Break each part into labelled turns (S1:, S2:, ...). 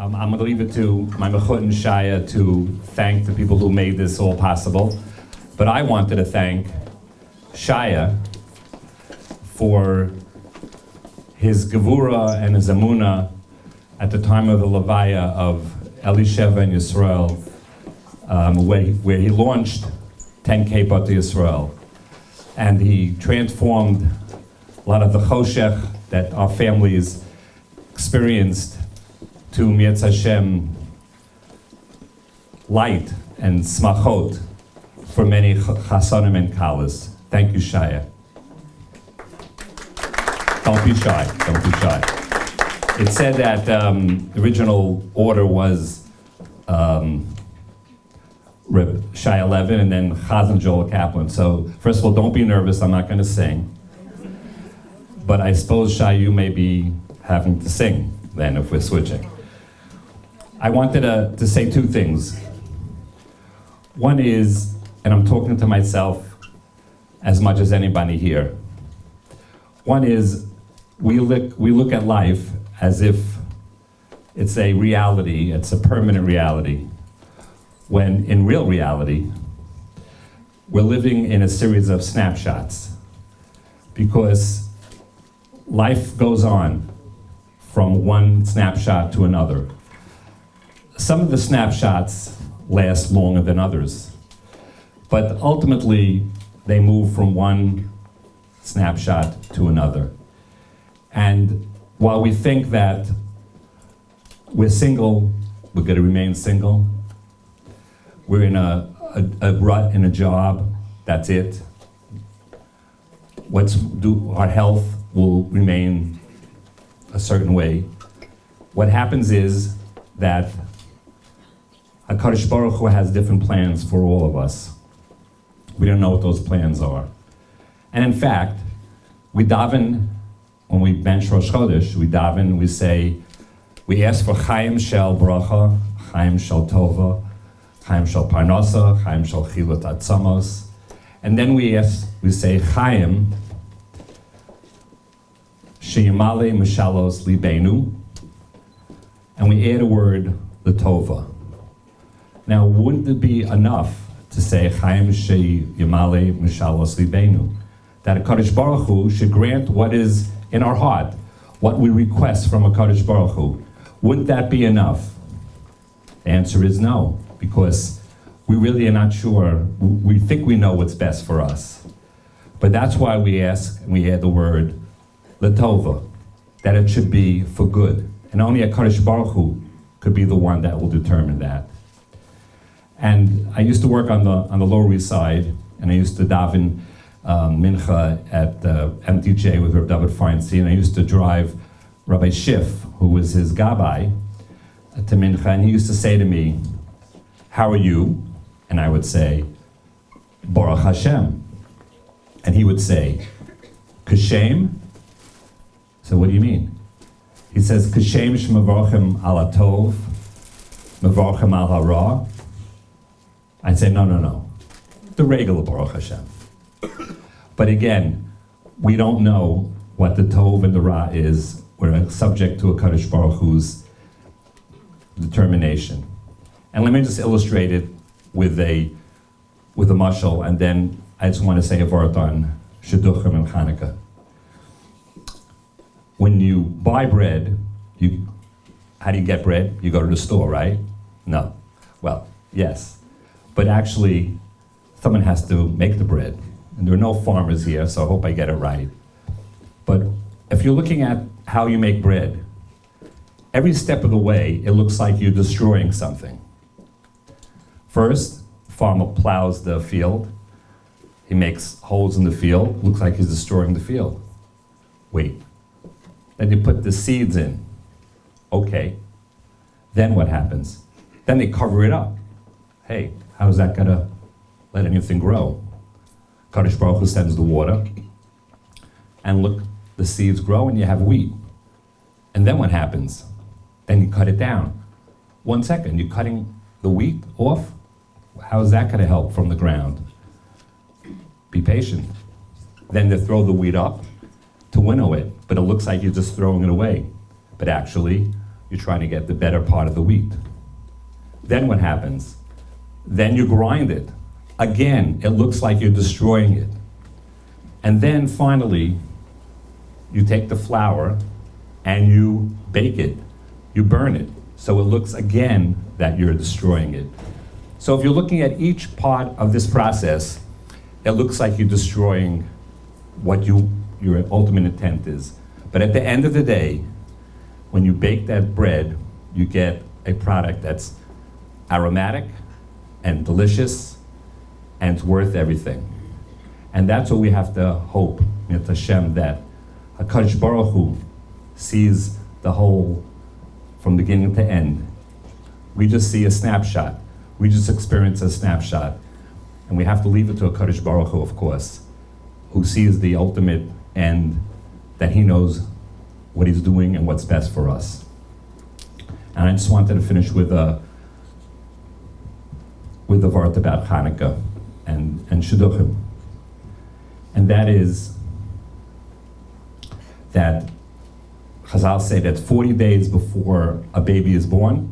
S1: I'm going to leave it to my Mechut and Shaya to thank the people who made this all possible. But I wanted to thank Shaya for his gevura and his amuna at the time of the levaya of Elisheva and Yisroel, where he launched 10K Batay Yisroel. And he transformed a lot of the choshech that our families experienced to Mietz Hashem light and smachot for many chasanim and kalas. Thank you, Shaya. Don't be shy, don't be shy. It said that the original order was Shaya Levin and then Chazzan Joel Kaplan. So first of all, don't be nervous, I'm not going to sing. But I suppose, Shai, you may be having to sing then if we're switching. I wanted to say two things. One is, and I'm talking to myself as much as anybody here. One is, we look at life as if it's a reality, it's a permanent reality, when in real reality, we're living in a series of snapshots, because life goes on from one snapshot to another. Some of the snapshots last longer than others, but ultimately they move from one snapshot to another. And while we think that we're single, we're going to remain single, we're in a rut in a job, that's it. Our health will remain a certain way. What happens is that HaKadosh Baruch Hu has different plans for all of us. We don't know what those plans are. And in fact, we daven, when we bench Rosh Chodesh, we daven, we ask for Chaim Shel Bracha, Chaim Shel Tova, Chaim Shel Parnasa, Chaim Shel Chilut Atzamos. And then we say Chaim Sheyamale Mishalos Libenu, and we add a word, L'Tova. Now, wouldn't it be enough to say Chaim Sheyamale Mishalos Libenu? That HaKadosh Baruch Hu should grant what is in our heart, what we request from HaKadosh Baruch Hu. Wouldn't that be enough? The answer is no, because we really are not sure. We think we know what's best for us. But that's why we ask, and we add the word L'Tova, that it should be for good. And only HaKadosh Baruch Hu could be the one that will determine that. And I used to work on the Lower East Side, and I used to daven mincha at MTJ with Reb David Feinstein. I used to drive Rabbi Schiff, who was his gabbai, to mincha, and he used to say to me, "How are you?" And I would say, "Baruch Hashem." And he would say, "Kashem?" So what do you mean? He says, "Kashem shmevarchem al atov, mevarchem al hara." I'd say, no. The regular Baruch Hashem. But again, we don't know what the tov and the ra is. We're subject to a HaKadosh Baruch Hu's determination. And let me just illustrate it with a mashal, and then I just want to say a word on shidduchim and Hanukkah. When you buy bread, how do you get bread? You go to the store, right? No. Well, yes. But actually, someone has to make the bread. And there are no farmers here, so I hope I get it right. But if you're looking at how you make bread, every step of the way, it looks like you're destroying something. First, the farmer plows the field. He makes holes in the field. Looks like he's destroying the field. Wait. Then you put the seeds in. Okay. Then what happens? Then they cover it up. Hey, how's that gonna let anything grow? Kadosh Baruch Hu sends the water, and look, the seeds grow and you have wheat. And then what happens? Then you cut it down. 1 second, you're cutting the wheat off? How is that gonna help from the ground? Be patient. Then they throw the wheat up to winnow it, but it looks like you're just throwing it away. But actually, you're trying to get the better part of the wheat. Then what happens? Then you grind it. Again, it looks like you're destroying it. And then finally, you take the flour and you bake it. You burn it. So it looks again that you're destroying it. So if you're looking at each part of this process, it looks like you're destroying what your ultimate intent is. But at the end of the day, when you bake that bread, you get a product that's aromatic and delicious and it's worth everything. And that's what we have to hope, with Hashem, that HaKadosh Baruch Hu sees the whole from beginning to end. We just see a snapshot. We just experience a snapshot. And we have to leave it to HaKadosh Baruch Hu, of course, who sees the ultimate end, that he knows what he's doing and what's best for us. And I just wanted to finish with a word about Hanukkah and shidduchim. And that is that Chazal say that 40 days before a baby is born,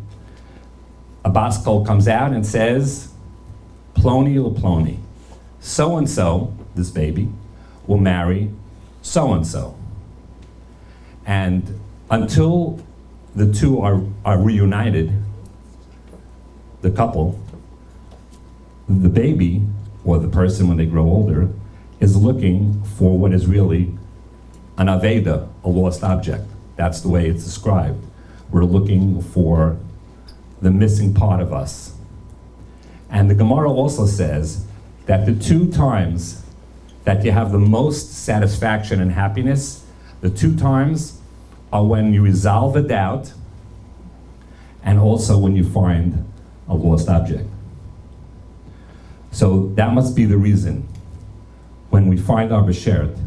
S1: a bas kol comes out and says, Ploni LaPloni, so-and-so, this baby, will marry so-and-so. And until the two are reunited, the couple, the baby, or the person when they grow older, is looking for what is really an aveda, a lost object. That's the way it's described. We're looking for the missing part of us. And the Gemara also says that the two times that you have the most satisfaction and happiness, the two times are when you resolve a doubt and also when you find a lost object. So that must be the reason when we find our beshert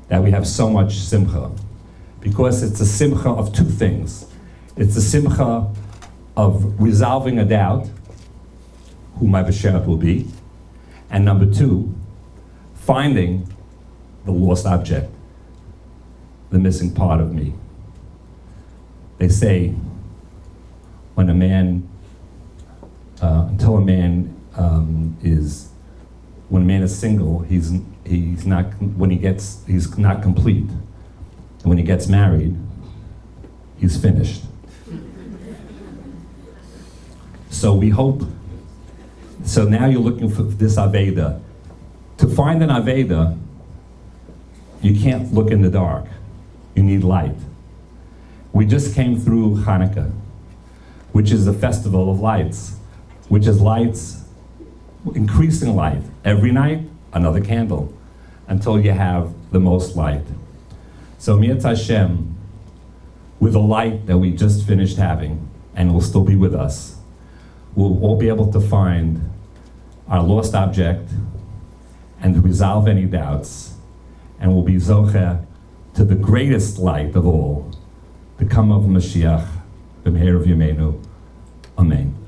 S1: that we have so much simcha, because it's a simcha of two things. It's a simcha of resolving a doubt, who my beshert will be, and number two, finding the lost object, the missing part of me. They say when a man, until a man when a man is single, he's not complete. And when he gets married, he's finished. So we hope. So now you're looking for this aveda. To find an aveda, you can't look in the dark. You need light. We just came through Hanukkah, which is the festival of lights, which is lights, increasing light. Every night, another candle, until you have the most light. So Mi'at Hashem, with the light that we just finished having, and will still be with us, we'll all be able to find our lost object and resolve any doubts, and we'll be zocheh to the greatest light of all, the come of Mashiach, b'meher of Yameinu. Amen.